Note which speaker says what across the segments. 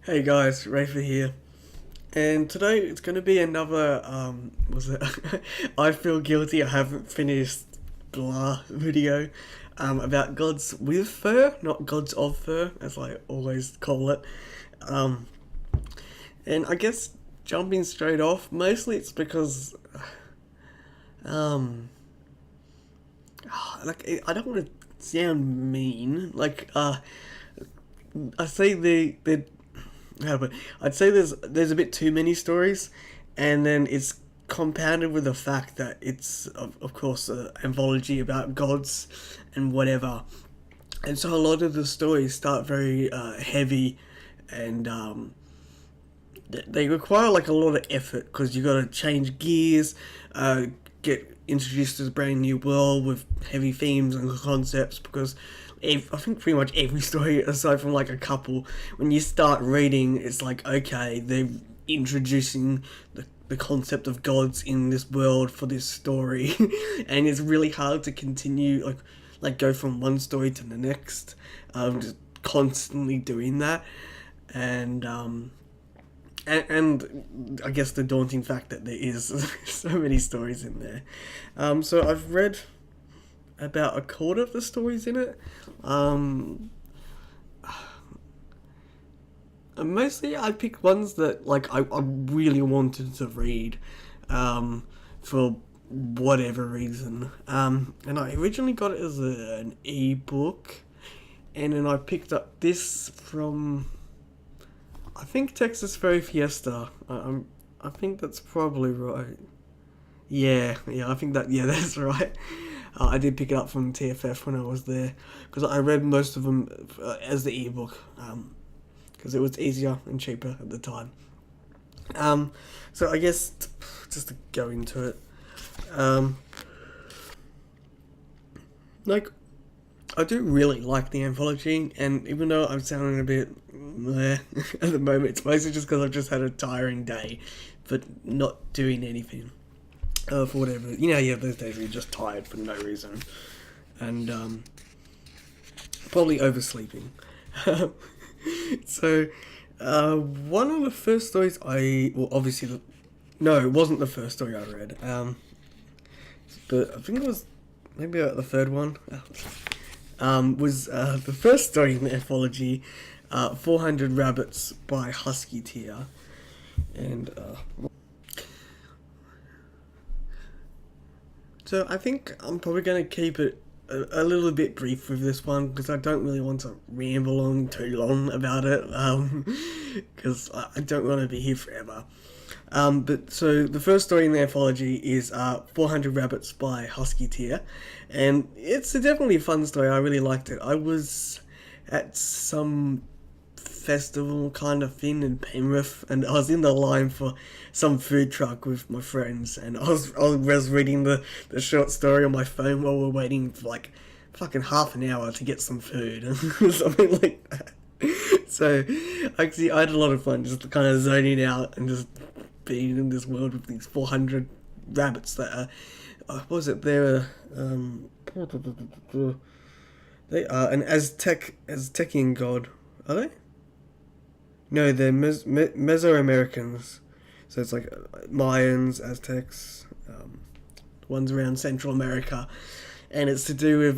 Speaker 1: Hey guys, Reyfar here, and today it's going to be another, was it, I feel guilty I haven't finished blah video, about gods with fur, not gods of fur, as I always call it, um, and I guess jumping straight off, mostly it's because, um, like, I don't want to sound mean, I say the I'd say there's a bit too many stories, and then it's compounded with the fact that it's of course an anthology about gods and whatever, and so a lot of the stories start very heavy, and they require like a lot of effort because you got to change gears, get introduced to a brand new world with heavy themes and concepts because I think pretty much every story, aside from like a couple, when you start reading, it's like, okay, they're introducing the concept of gods in this world for this story, and it's really hard to continue, like go from one story to the next, just constantly doing that, and I guess the daunting fact that there is so many stories in there. So I've read about a quarter of the stories in it. Mostly I picked ones that like I really wanted to read, for whatever reason. And I originally got it as an ebook, and then I picked up this from, I think, Texas Fairy Fiesta. I think that's probably right. Yeah, I think that's right. I did pick it up from TFF when I was there because I read most of them as the ebook, because it was easier and cheaper at the time. So I guess just to go into it, like, I do really like the anthology, and even though I'm sounding a bit meh at the moment, it's mostly just because I've just had a tiring day, but not doing anything. For whatever, you have those days where you're just tired for no reason, and probably oversleeping. So, one of the first stories obviously, no, it wasn't the first story I read, but I think it was maybe the third one, was the first story in the anthology, 400 Rabbits by Husky Tear, and so I think I'm probably going to keep it a little bit brief with this one because I don't really want to ramble on too long about it, because I don't want to be here forever. But so the first story in the anthology is 400 Rabbits by Husky Tear, and it's definitely a fun story. I really liked it. I was at some festival kind of thing in Penrith, and I was in the line for some food truck with my friends, and I was reading the short story on my phone while we're waiting for like fucking half an hour to get some food or something like that. So actually I had a lot of fun just kind of zoning out and just being in this world with these 400 rabbits that are, what was it, they're they are an Aztecian god, are they? No, they're Mesoamericans. So it's like Mayans, Aztecs, ones around Central America, and it's to do with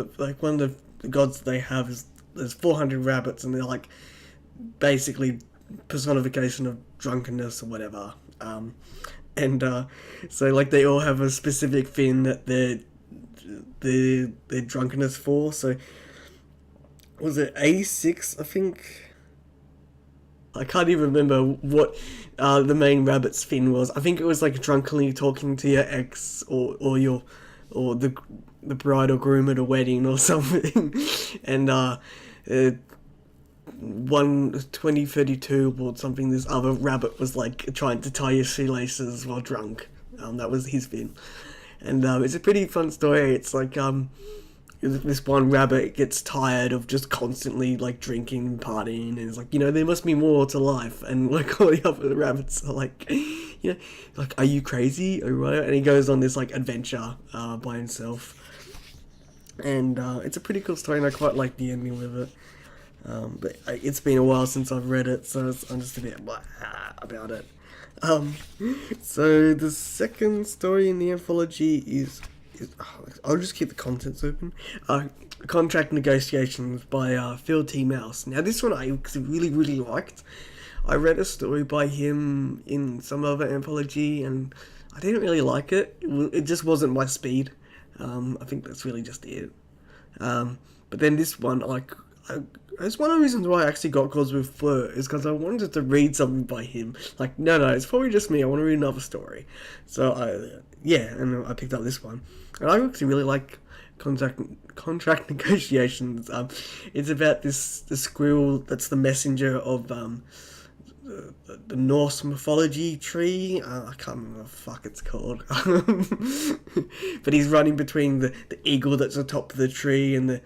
Speaker 1: like one of the gods they have is there's 400 rabbits, and they're like basically personification of drunkenness or whatever. So like they all have a specific thing that their drunkenness for. So was it A6, I think? I can't even remember what the main rabbit's fin was. I think it was like drunkenly talking to your ex or the bride or groom at a wedding or something. And 2032 or something, this other rabbit was like trying to tie your shoelaces while drunk. That was his fin. And it's a pretty fun story. It's like this one rabbit gets tired of just constantly like drinking and partying, and it's like, there must be more to life, and like all the other rabbits are like, like, are you crazy or what? And he goes on this like adventure by himself, and it's a pretty cool story, and I quite like the ending with it. But it's been a while since I've read it, so I'm just a bit blah about it. Um, so the second story in the anthology is I'll just keep the contents open. Contract Negotiations by Phil T. Mouse. Now this one I really really liked. I read a story by him in some other anthology, and I didn't really like it. It just wasn't my speed. I think that's really just it. But then this one, it's one of the reasons why I actually got Cause with Fleur, is because I wanted to read something by him. Like, no, it's probably just me. I want to read another story. So, and I picked up this one. And I actually really like contract negotiations. It's about this squirrel that's the messenger of the Norse mythology tree. I can't remember what the fuck it's called. But he's running between the eagle that's atop of the tree and the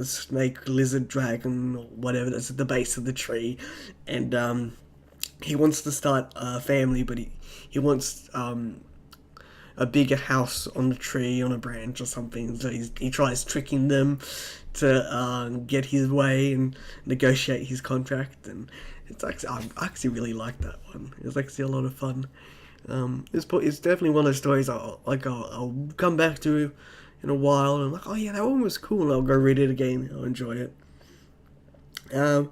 Speaker 1: snake, lizard, dragon, or whatever that's at the base of the tree. And he wants to start a family, but he wants a bigger house on the tree, on a branch or something. So he tries tricking them to get his way and negotiate his contract. And I actually really like that one. It was actually a lot of fun. It's definitely one of those stories I'll come back to in a while, and I'm like, oh yeah, that one was cool, and I'll go read it again. I'll enjoy it. The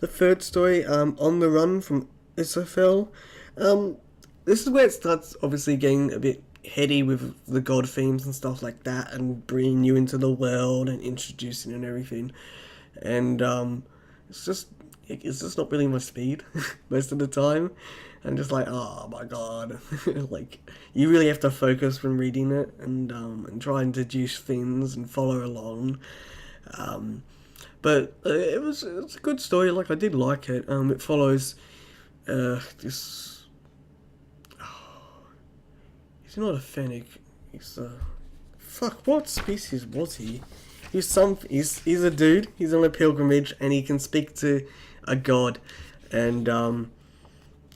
Speaker 1: third story, On the Run from Isofel. This is where it starts obviously getting a bit heady with the god themes and stuff like that, and bringing you into the world and introducing and everything. And it's just not really my speed most of the time. I'm just like, oh my god. Like, you really have to focus when reading it, and try and deduce things and follow along. But it's a good story. Like, I did like it. It follows this. He's not a fennec. He's fuck. What species was he? He's a dude. He's on a pilgrimage, and he can speak to a god, and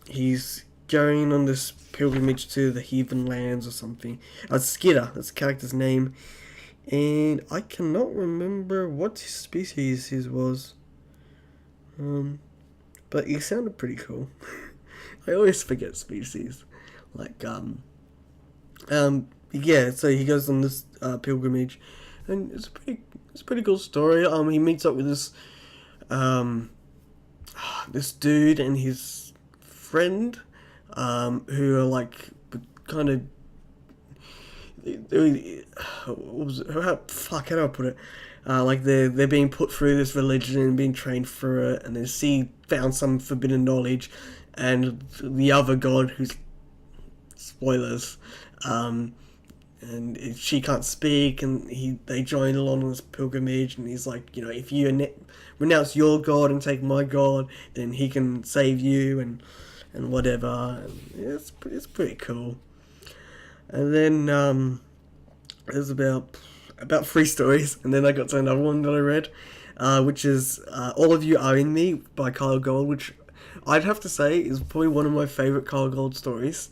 Speaker 1: he's going on this pilgrimage to the heathen lands or something. Skidder, that's the character's name, and I cannot remember what species his was. But he sounded pretty cool. I always forget species. Like, yeah. So he goes on this pilgrimage, and it's a pretty cool story. He meets up with this dude and his friend, who are like kind of, how do I put it? Like they're being put through this religion and being trained through it, and then she found some forbidden knowledge, and the other god, who's spoilers, and she can't speak, and they join along on this pilgrimage, and he's like, if you renounce your god and take my god, then he can save you, and whatever. And it's pretty cool. And then there's about 3 stories, and then I got to another one that I read, which is All of You Are in Me by Kyle Gold, which I'd have to say is probably one of my favourite Kyle Gold stories.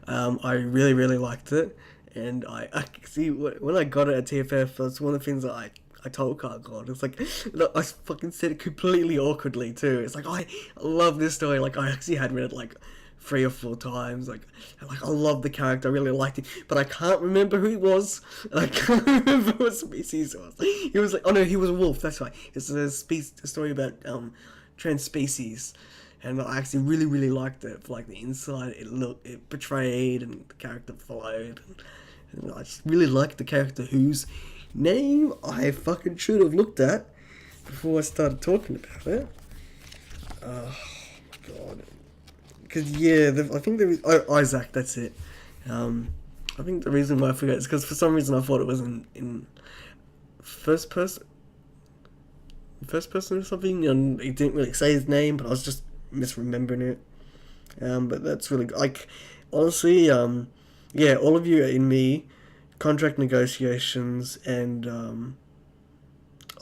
Speaker 1: I really, really liked it, and I see when I got it at TFF, that's one of the things that I told Kyle Gold. It's like, I fucking said it completely awkwardly too. It's like, I love this story. Like, I actually had read it like 3 or 4 times. Like I love the character. I really liked it, but I can't remember who he was. I can't remember what species it was. He was like, oh no, he was a wolf. That's right. It's a story about Transspecies. And I actually really, really liked it for like the insight it portrayed, and the character followed. And I just really liked the character whose name I fucking should have looked at before I started talking about it. Oh my god. Because, yeah, I think there is... Oh, Isaac, that's it. I think the reason why I forgot is because for some reason I thought it was in first person or something, and he didn't really say his name, but I was just misremembering it. But that's really good. Like, honestly, yeah, All of You Are in Me, Contract Negotiations, and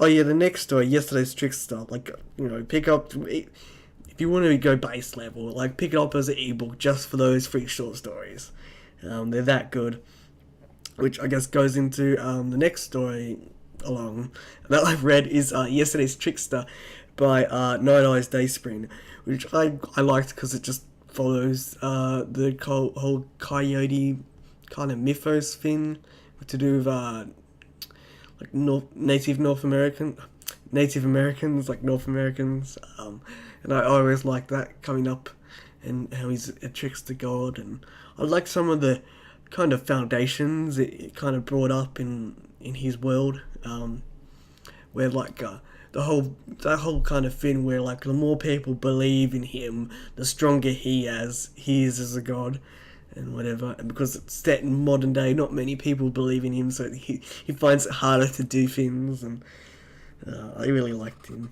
Speaker 1: oh yeah, the next story, Yesterday's Trickster. Like, pick up, if you want to go base level, like, pick it up as an ebook just for those 3 short stories. They're that good. Which I guess goes into the next story along that I've read is Yesterday's Trickster by Night Eyes Dayspring, which I liked because it just follows the whole coyote kind of mythos thing to do with like Native Americans, like North Americans, and I always like that coming up, and how he's a trickster god, and I like some of the kind of foundations it kind of brought up in his world, where like that whole kind of thing where like the more people believe in him, the stronger he is as a god, and whatever. And because it's set in modern day, not many people believe in him, so he finds it harder to do things, and I really liked him.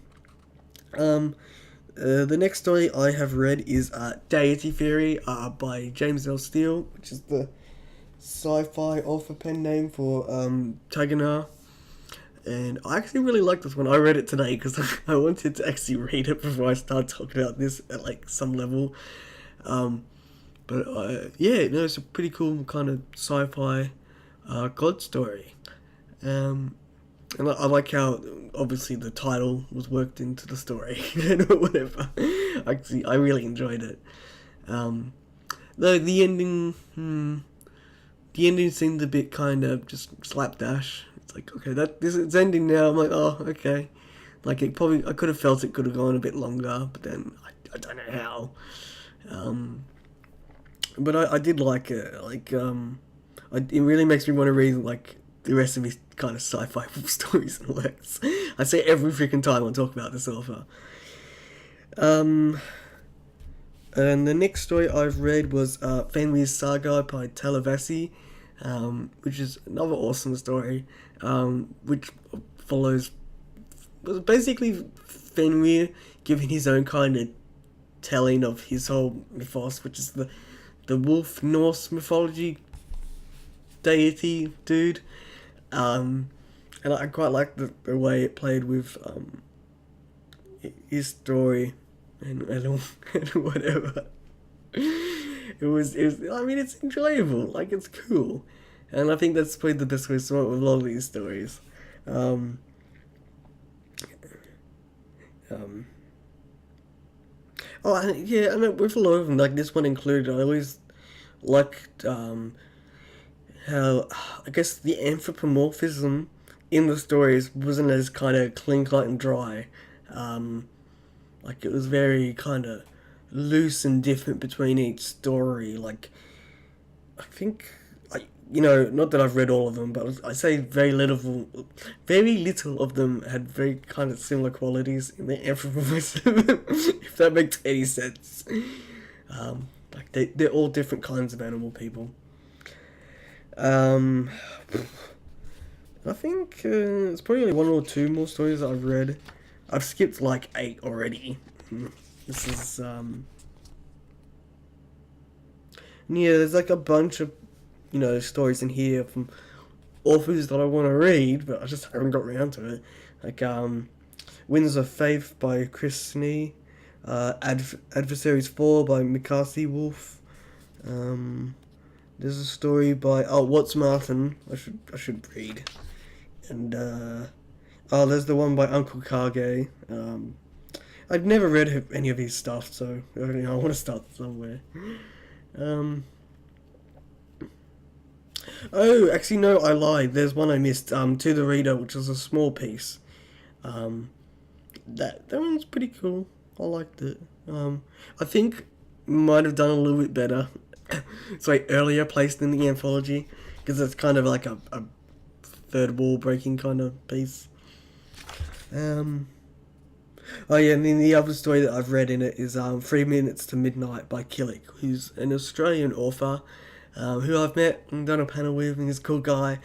Speaker 1: The next story I have read is Deity Theory by James L. Steele, which is the sci-fi author pen name for Taganar. And I actually really like this one. I read it today because I wanted to actually read it before I start talking about this at like some level. But yeah, no, it's a pretty cool kind of sci-fi god story. And I like how obviously the title was worked into the story and whatever. Actually, I really enjoyed it. Though the ending seemed a bit kind of just slapdash. It's like, okay, it's ending now. I'm like, oh, okay. Like I could have felt it could have gone a bit longer, but then I don't know how. But I did like it. Like it really makes me want to read like the rest of his kind of sci-fi stories and works. I say every freaking time I talk about this author. And the next story I've read was Fenrir's Saga by Talavasi, which is another awesome story, which follows basically Fenrir giving his own kind of telling of his whole mythos, which is the wolf Norse mythology deity dude. And I quite like the way it played with his story and whatever. It was. I mean, it's enjoyable. Like, it's cool, and I think that's probably the best way to start with a lot of these stories. Oh, yeah, and with a lot of them, like this one included, I always liked how, I guess, the anthropomorphism in the stories wasn't as kind of clean cut and dry. Like, it was very kind of loose and different between each story. Like, I think, not that I've read all of them, but I say very little of them had very kind of similar qualities in the anthropomorphism, if that makes any sense. Like, they're all different kinds of animal people. I think it's probably only one or two more stories that I've read. I've skipped like 8 already. This is yeah, there's like a bunch of stories in here from authors that I want to read, but I just haven't got around to it. Like Winds of Faith by Chris Snee, Adversaries 4 by Mikasi Wolf. There's a story by What's Martin. I should read. And there's the one by Uncle Kage. I'd never read any of his stuff, so I want to start somewhere. Oh, actually no, I lied. There's one I missed. To the Reader, which is a small piece. That one's pretty cool. I liked it. I think might have done a little bit better. It's like earlier placed in the anthology, because it's kind of like a third wall breaking kind of piece. Oh yeah, and then the other story that I've read in it is 3 Minutes to Midnight by Killick, who's an Australian author who I've met and done a panel with, and he's a cool guy.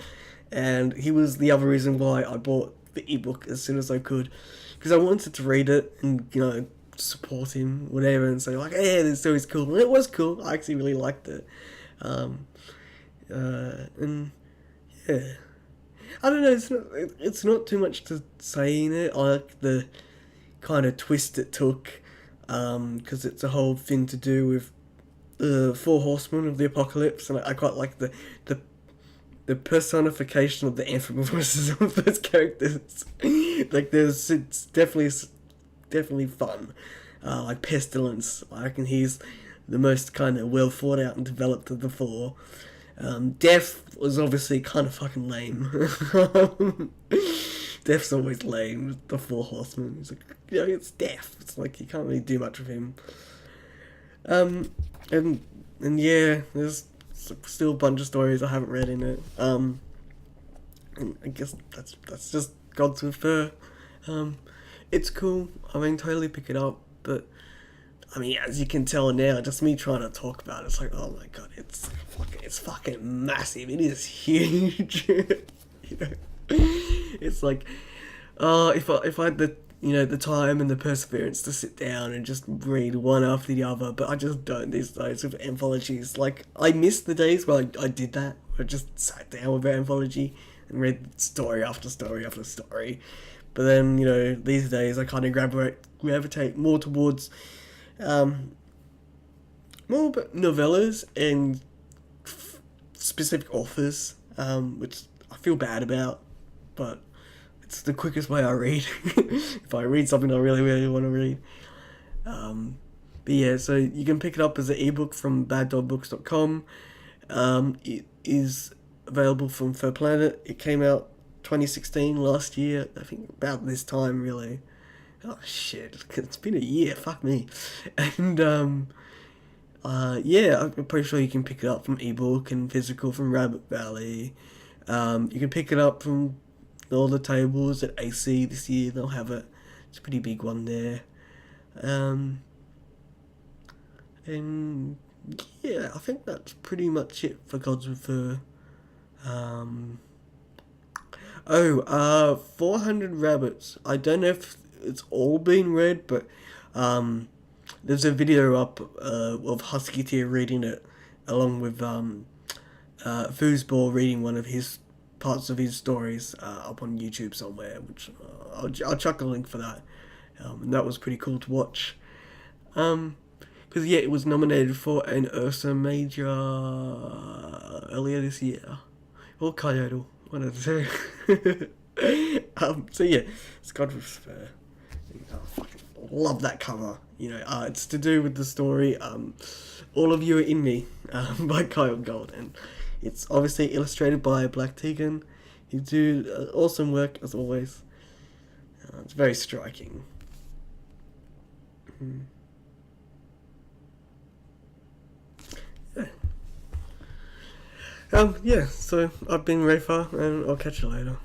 Speaker 1: And he was the other reason why I bought the ebook as soon as I could, because I wanted to read it and support him, whatever, and say like, hey, this story's cool. And it was cool. I actually really liked it. And yeah, I don't know. It's not too much to say in it. I like the kind of twist it took, because it's a whole thing to do with the 4 horsemen of the apocalypse, and I quite like the the personification of the anthropomorphism of those characters. Like, it's definitely fun. Like Pestilence, I reckon he's the most kind of well thought out and developed of the four. Death was obviously kind of fucking lame. Death's always lame. The Four Horsemen. It's like, it's Death. It's like you can't really do much with him. And yeah, there's still a bunch of stories I haven't read in it. And I guess that's just Gods with Fur. It's cool. I mean, totally pick it up, but I mean, as you can tell now, just me trying to talk about it, it's like, oh my god, it's fucking massive. It is huge. It's like, if I had the time and the perseverance to sit down and just read one after the other, but I just don't these days with anthologies. Like, I miss the days where I did that. I just sat down with an anthology and read story after story after story. But then, these days I kind of gravitate more towards more novellas and specific authors, which I feel bad about, but it's the quickest way I read. If I read something I really, really want to read. But yeah, so you can pick it up as an ebook from baddog.books.com. It is available from Fur Planet. It came out 2016, last year, I think about this time, really. Oh shit, it's been a year, fuck me. And yeah, I'm pretty sure you can pick it up from ebook and physical from Rabbit Valley. You can pick it up from all the tables at AC this year. They'll have it. It's a pretty big one there. And yeah, I think that's pretty much it for Gods with Fur. 400 Rabbits. I don't know if it's all been read, but there's a video up of Husky Tear reading it, along with Foosball reading one of his parts of his stories up on YouTube somewhere, which I'll chuck a link for that. And that was pretty cool to watch. Because yeah, it was nominated for an Ursa Major earlier this year, or Kyoto, one of the two. So yeah, it's God with Fur. I fucking love that cover. It's to do with the story All of You Are In Me by Kyle Gold, and it's obviously illustrated by Black Tegan. He do awesome work as always. It's very striking. Yeah. Yeah, so I've been Reyfar, and I'll catch you later.